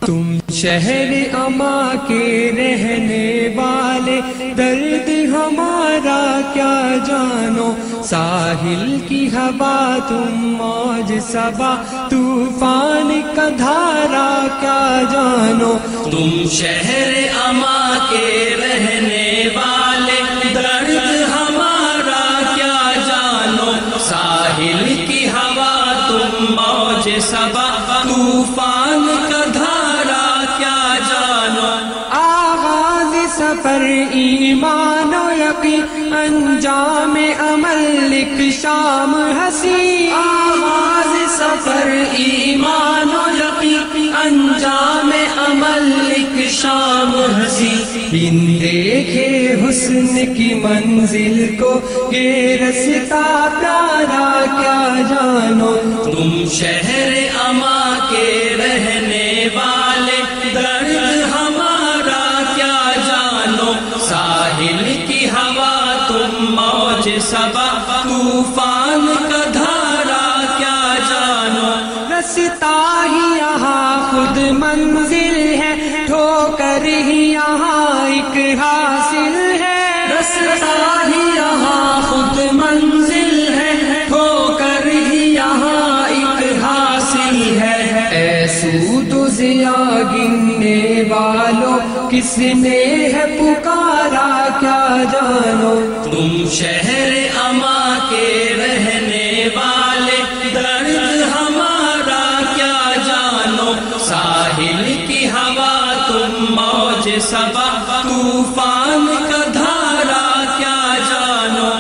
تم شہر اما کے رہنے والے، درد ہمارا کیا جانو، ساحل کی ہوا تم موج صبا، طوفان کا دھارا کیا جانو. تم شہر اما کے رہنے والے، درد ہمارا کیا جانو، ساحل کی ہوا تم موج صبا، طوفان کا دھارا کیا جانو. آغاز سفر ایمان و یقین، انجام عمل ایک شام ہنسی. آغاز سفر ایمان و یقین، انجام عمل ایک شام ہنسی. بن دیکھے حسن کی منزل کو، یہ رستہ پیارا کیا جانو. تم شہر اما کے رہنے والے، درد ہمارا کیا جانو، ساحل کی ہوا تم موج صبا، طوفان کا دھارا کیا جانو. رستہ ہی یہاں خود منزل ہے، ٹھوکر ہی یہاں ایک حاصل ہے. رستہ ہی یہاں خود منزل ہے، ٹھوکر ہی یہاں ایک حاصل ہے. اے سود و ضیا گننے والو، کس نے ہے پکارا کیا جانو. تم شہر اما کے رہنے والے، درد ہمارا کیا جانو، ساحل کی ہوا تم موج صبا، طوفان کا دھارا کیا جانو.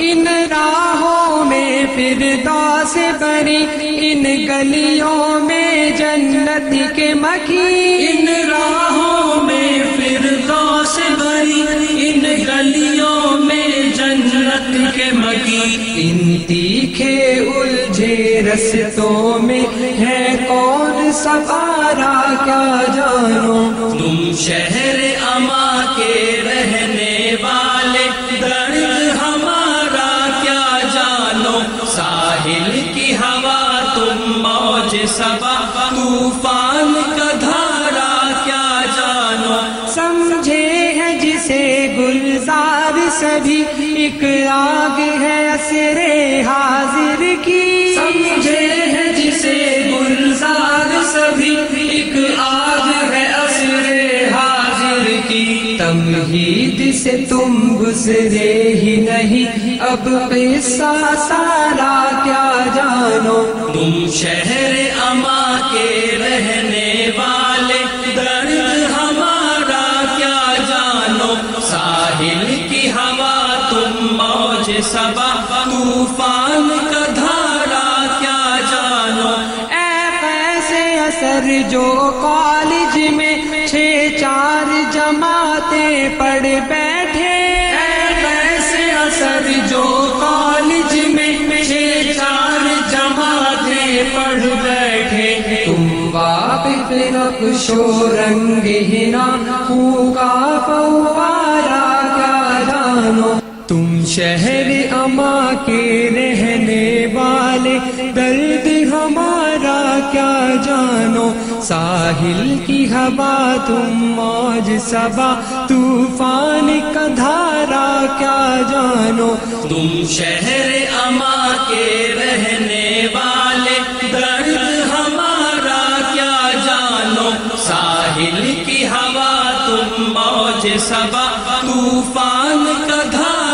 ان راہوں میں فردوس بری، ان گلیوں میں جنت کے مکھی. ان راہوں میں فردوس بری، ان گلیوں میں جنت کے مکی. ان تیکھے الجھے رستوں میں ہے کون سوارا کیا جانو. تم شہر اما کے رہنے والے، درد ہمارا کیا جانو، ساحل کی ہوا تم موج صبا، طوفان کا دھارا کیا جانو. سمجھے ہے جسے گلزار سبھی، ایک آگ ہے عصر حاضر کی. سمجھے ہے جسے گلزار سبھی، ایک آگ ہے عصر حاضر کی. تمہید سے تم گزرے ہی نہیں، اب قصہ سارا کیا جانو. تم شہر اما کے رہنے والے، درد ہمارا کیا جانو، ساحل کی ہوا تم موج صبا، طوفان کا دھارا کیا جانو. اے کیسے اثر جو کالج میں 6-4 جماعتیں پڑھ بیٹھے. اے کیسے اثر جو کالج میں 6-4 جماعتیں پڑھ بیٹھے. تم واقف نقش و رنگ ہنا، خوں کا فوارا کیا جانو. تم شہر اما کے رہنے والے، درد ہمارا کیا جانو، ساحل کی ہوا تم موج صبا، طوفان کا دھارا کیا جانو. تم شہر اما کے رہنے والے، درد ہمارا کیا جانو، ساحل کی ہوا تم موج صبا، طوفان کا دھارا